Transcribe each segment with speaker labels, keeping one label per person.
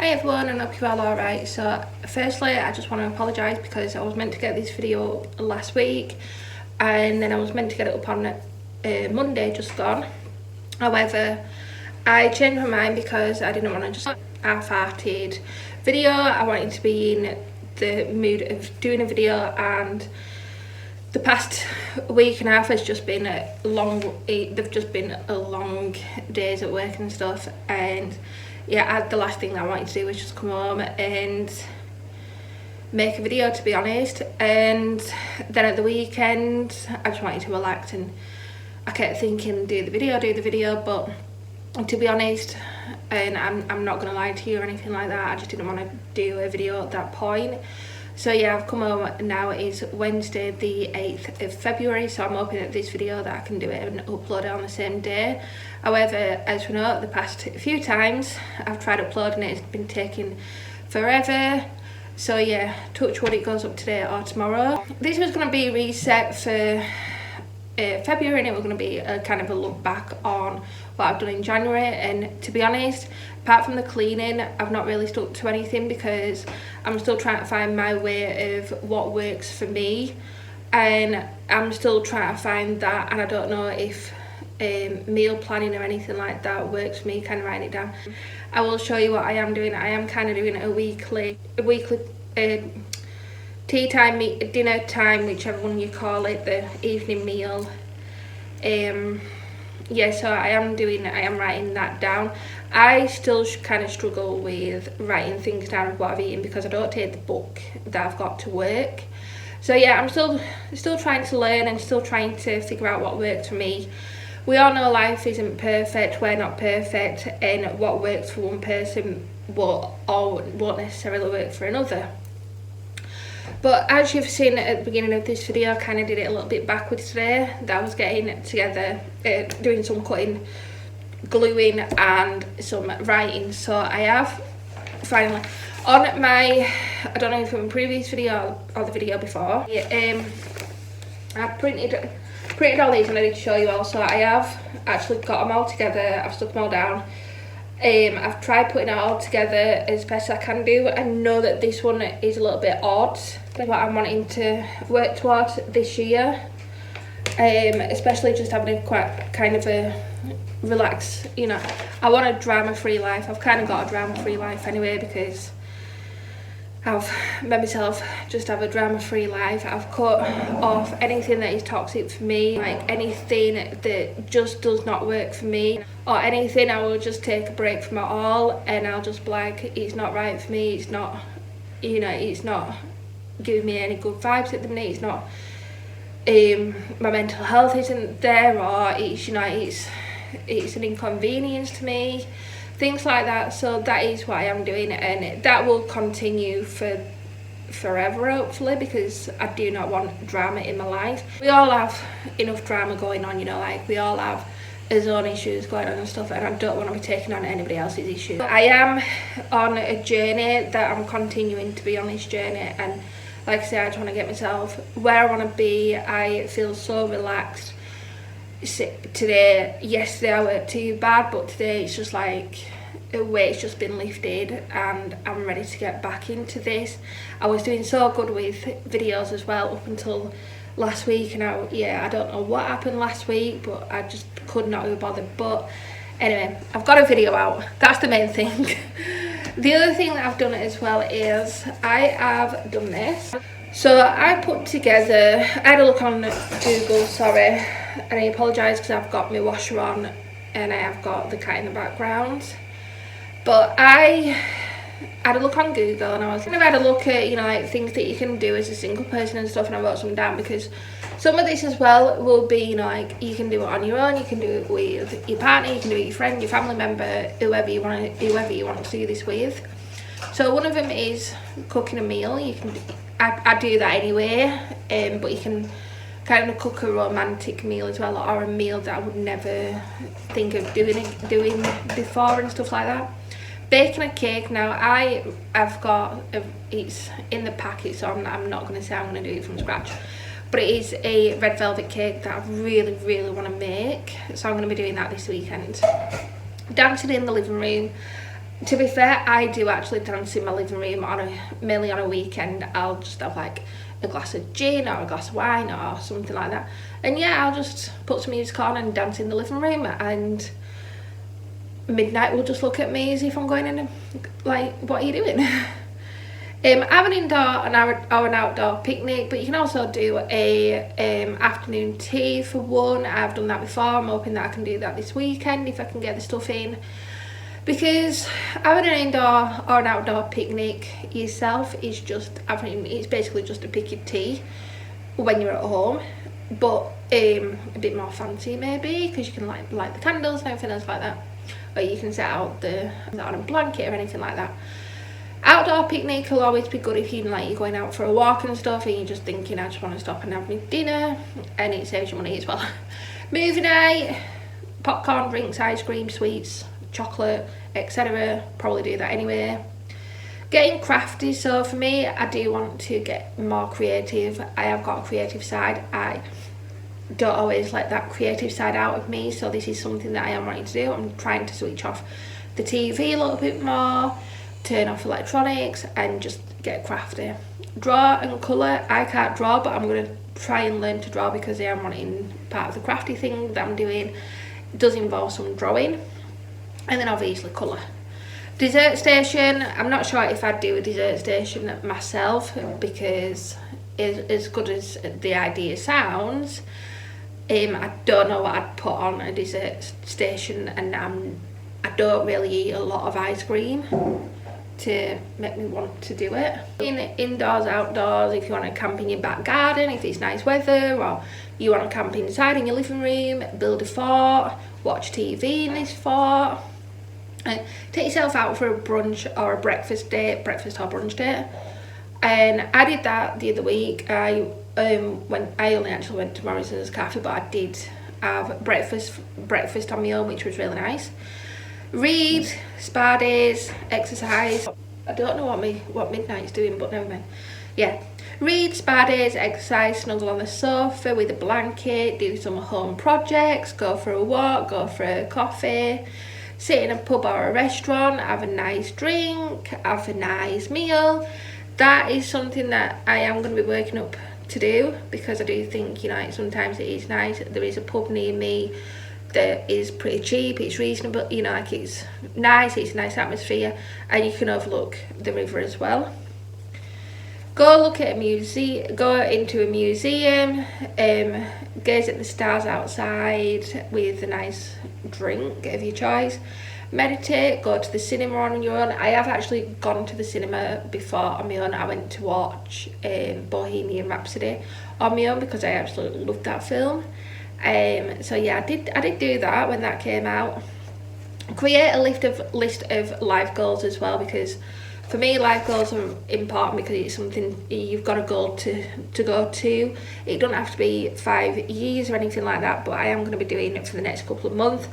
Speaker 1: Hi everyone, and I hope you're all alright. So firstly, I just want to apologise because I was meant to get this video last week and then I was meant to get it up on Monday just gone. However, I changed my mind because I didn't want to just half-hearted video. I wanted to be in the mood of doing a video, and the past week and a half has just been they've just been a long days at work and stuff, and yeah, the last thing I wanted to do was just come home and make a video, to be honest. And then at the weekend I just wanted to relax, and I kept thinking do the video, but to be honest, and I'm not gonna lie to you or anything like that, I just didn't want to do a video at that point. So yeah, I've come home now. It is Wednesday the 8th of February, so I'm hoping that this video that I can do it and upload it on the same day. However, as we know, the past few times I've tried uploading it, it's been taking forever. So yeah, touch wood, it goes up today or tomorrow. This was going to be reset for February, and it was going to be a kind of a look back on what I've done in January. And to be honest, apart from the cleaning, I've not really stuck to anything because I'm still trying to find my way of what works for me, and I'm still trying to find that. And I don't know if meal planning or anything like that works for me. Kind of writing it down. I will show you what I am doing. I am kind of doing a weekly tea time, dinner time, whichever one you call it, the evening meal. Yeah, so I am writing that down. I still kind of struggle with writing things down of what I've eaten because I don't take the book that I've got to work. So yeah, I'm still trying to learn and still trying to figure out what works for me. We all know life isn't perfect, we're not perfect, and what works for one person won't necessarily work for another. But as you've seen at the beginning of this video, I kind of did it a little bit backwards today. That I was getting together, doing some cutting, gluing and some writing. So I have finally, on my, I don't know if it was a previous video or the video before, I printed all these and I did show you all. So I have actually got them all together, I've stuck them all down. I've tried putting it all together as best I can do. I know that this one is a little bit odd, what I'm wanting to work towards this year, especially just having a quite kind of a relaxed, you know, I want a drama-free life. I've kind of got a drama-free life anyway because I've made myself just have a drama-free life. I've cut off anything that is toxic for me, like anything that just does not work for me, or anything. I will just take a break from it all, and I'll just be like, it's not right for me, it's not, you know, it's not giving me any good vibes at the minute, it's not, my mental health isn't there, or it's, you know, it's an inconvenience to me, things like that. So that is what I am doing, and that will continue for forever hopefully, because I do not want drama in my life. We all have enough drama going on, you know, like we all have his own issues going on and stuff, and I don't want to be taking on anybody else's issues. I am on a journey that I'm continuing to be on this journey, and like I say, I just want to get myself where I want to be. I feel so relaxed today. Yesterday I worked too bad, but today it's just like a weight's just been lifted and I'm ready to get back into this. I was doing so good with videos as well up until last week, and I don't know what happened last week, but I just could not be bothered. But anyway, I've got a video out, that's the main thing. The other thing that I've done as well is I have done this. So I put together, I had a look on Google, sorry, and I apologise because I've got my washer on and I have got the cat in the background. But I had a look on Google, and I was kind of had a look at, you know, like things that you can do as a single person and stuff, and I wrote some down because some of this as well will be, you know, like you can do it on your own, you can do it with your partner, you can do it with your friend, your family member, whoever you want to do this with. So one of them is cooking a meal. You can, I do that anyway, but you can kind of cook a romantic meal as well, or a meal that I would never think of doing before and stuff like that. Baking a cake, now I've got it's in the packet, so I'm not going to say I'm going to do it from scratch, but it is a red velvet cake that I really want to make, so I'm going to be doing that this weekend. Dancing in the living room, To be fair, I do actually dance in my living room mainly on a weekend. I'll just have like a glass of gin or a glass of wine or something like that. And yeah, I'll just put some music on and dance in the living room, and midnight will just look at me as if I'm going in like, what are you doing? Have an indoor and or an outdoor picnic, but you can also do a afternoon tea for one. I've done that before. I'm hoping that I can do that this weekend if I can get the stuff in, because having an indoor or an outdoor picnic yourself is just it's basically just a pick your tea when you're at home, but a bit more fancy maybe, because you can light the candles and everything else like that, or you can set out on a blanket or anything like that. Outdoor picnic will always be good if you're going out for a walk and stuff and you're just thinking, I just want to stop and have my dinner, and it saves you money as well. Movie night, popcorn, drinks, ice cream, sweets, chocolate, etc. Probably do that anyway. Getting crafty, so for me, I do want to get more creative. I have got a creative side. I don't always let that creative side out of me, so this is something that I am wanting to do. I'm trying to switch off the TV a little bit more, turn off electronics and just get crafty. Draw and colour. I can't draw, but I'm going to try and learn to draw, because I am wanting part of the crafty thing that I'm doing. It does involve some drawing, and then obviously colour. Dessert station. I'm not sure if I'd do a dessert station myself, because as good as the idea sounds, I don't know what I'd put on a dessert station, and I don't really eat a lot of ice cream to make me want to do it. Indoors, outdoors, if you want to camp in your back garden, if it's nice weather, or you want to camp inside in your living room, build a fort, watch TV in this fort, take yourself out for a brunch or a breakfast or brunch date. And I did that the other week. I only actually went to Morrison's Cafe, but I did have breakfast on my own, which was really nice. Read, spa days, exercise. I don't know what midnight's doing, but never mind. Yeah, read, spa days, exercise, snuggle on the sofa with a blanket, do some home projects, go for a walk, go for a coffee, sit in a pub or a restaurant, have a nice drink, have a nice meal. That is something that I am going to be working up to do, because I do think, sometimes it is nice. There is a pub near me that is pretty cheap, it's reasonable, it's nice, it's a nice atmosphere, and you can overlook the river as well. Go look at a museum, go into a museum, gaze at the stars outside with a nice drink of your choice. Meditate, go to the cinema on your own. I have actually gone to the cinema before on my own. I went to watch Bohemian Rhapsody on my own, because I absolutely loved that film. So yeah, I did do that when that came out. Create a list of life goals as well, because for me life goals are important, because it's something you've got a goal to go to. It doesn't have to be 5 years or anything like that, but I am going to be doing it for the next couple of months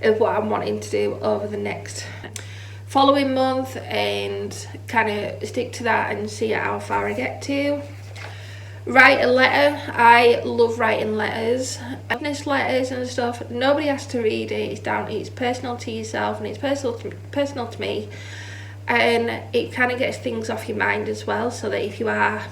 Speaker 1: of what I'm wanting to do over the next following month, and kind of stick to that and see how far I get to. Write a letter. I love writing letters, business letters and stuff. Nobody has to read it. It's personal to yourself, and it's personal to me, and it kind of gets things off your mind as well, so that if you are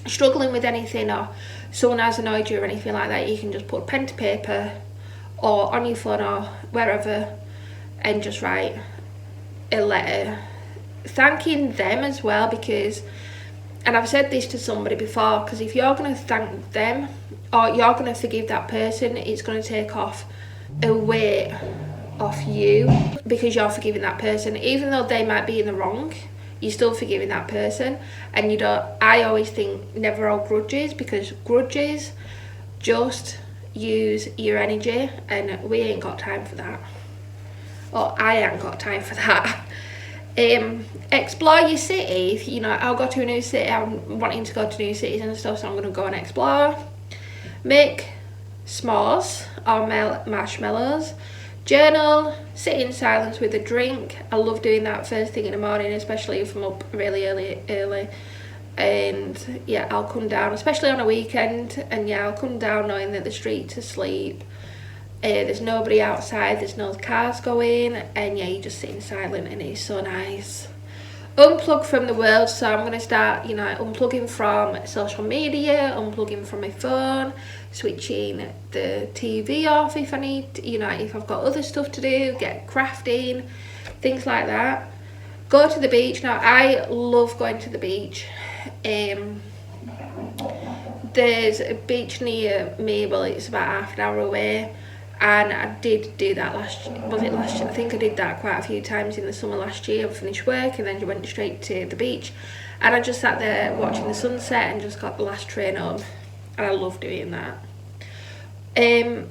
Speaker 1: struggling with anything, or someone has annoyed you or anything like that, you can just put pen to paper or on your phone or wherever and just write a letter thanking them as well, because, and I've said this to somebody before, because if you're going to thank them or you're going to forgive that person, it's going to take off a weight off you, because you're forgiving that person. Even though they might be in the wrong, you're still forgiving that person. And I always think never hold grudges, because grudges just use your energy, and we ain't got time for that. Or I ain't got time for that. Explore your city. I'll go to a new city. I'm wanting to go to new cities and stuff, so I'm going to go and explore. Make s'mores or marshmallows. Journal. Sit in silence with a drink. I love doing that first thing in the morning, especially if I'm up really early. And yeah, I'll come down, especially on a weekend, and yeah, I'll come down knowing that the streets are asleep, There's nobody outside, there's no cars going, and yeah, you're just sitting silent, and it's so nice. Unplug from the world, so I'm going to start, you know, unplugging from social media, unplugging from my phone, switching the TV off if I need, you know, if I've got other stuff to do, get crafting, things like that. Go to the beach. Now, I love going to the beach. There's a beach near me, well, it's about half an hour away, and I did do that last year. I think I did that quite a few times in the summer last year. I finished work and then went straight to the beach, and I just sat there watching the sunset and just got the last train home, and I love doing that. And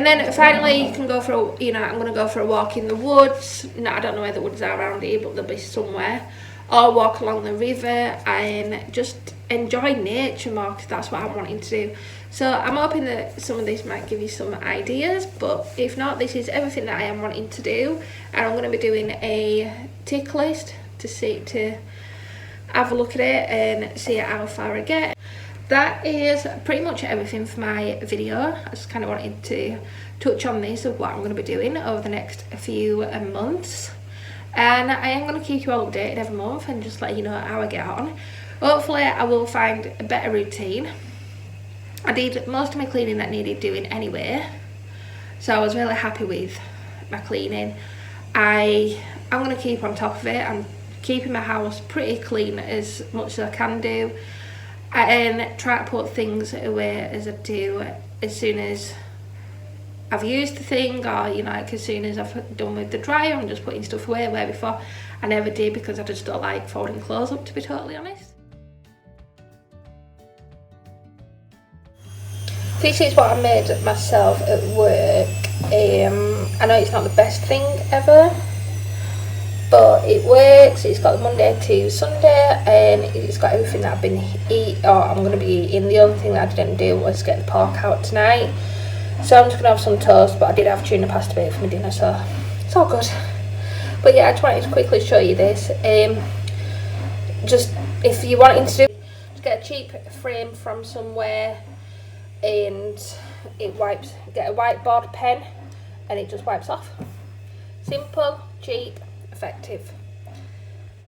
Speaker 1: then finally you can go for a, you know, I'm going to go for a walk in the woods. No, I don't know where the woods are around here, but they'll be somewhere. Or walk along the river and just enjoy nature more, because that's what I'm wanting to do. So I'm hoping that some of this might give you some ideas, but if not, this is everything that I am wanting to do, and I'm going to be doing a tick list to have a look at it and see how far I get. That is pretty much everything for my video. I just kind of wanted to touch on this of what I'm going to be doing over the next few months. And I am going to keep you all updated every month and just let you know how I get on. Hopefully I will find a better routine. I did most of my cleaning that needed doing anyway, so I was really happy with my cleaning. I'm going to keep on top of it. I'm keeping my house pretty clean as much as I can do, and try to put things away as I do as soon as I've used the thing, or you know, like as soon as I've done with the dryer, I'm just putting stuff away, where before I never did, because I just don't like folding clothes up, to be totally honest. This is what I made myself at work. I know it's not the best thing ever, but it works. It's got Monday to Sunday, and it's got everything that I've been I'm going to be eating. The only thing that I didn't do was get the pork out tonight. So I'm just going to have some toast, but I did have tuna pasta bake for my dinner, so it's all good. But yeah, I just wanted to quickly show you this. Just if you're wanting to do, just get a cheap frame from somewhere, and it wipes. Get a whiteboard pen, and it just wipes off. Simple, cheap, effective.